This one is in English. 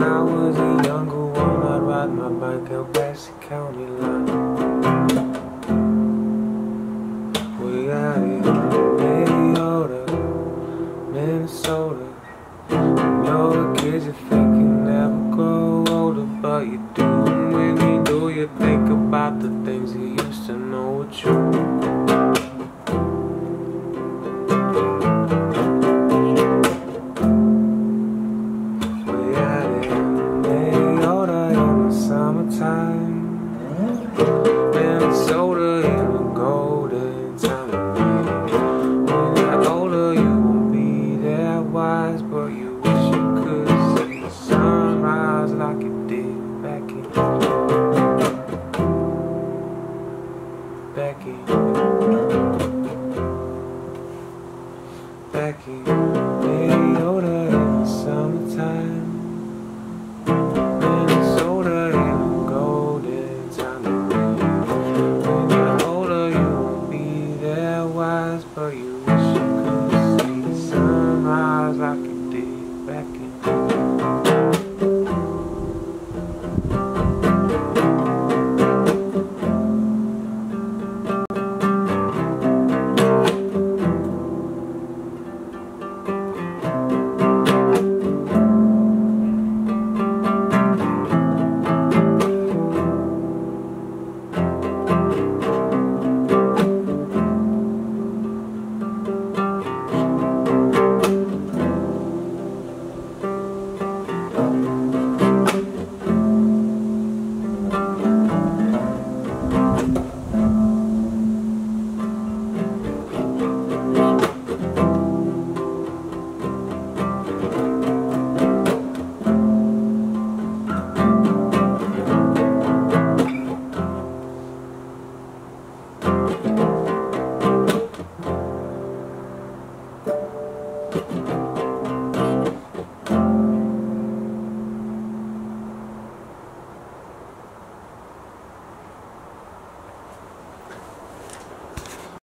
I was a younger one, I'd ride my bike out past the county line. We out here in Eyota, Minnesota. When you're a kid, you think you never grow older, but you do. And when you do, you think about the things you used to know were true. Minnesota in the golden time of year. When you're older, you won't be that wise, but you wish you could see the sunrise like you did back in Eyota in the summertime. Minnesota in the golden time of year. When you're older, you won't be that wise, but you wish you could see the sunrise like you did back in.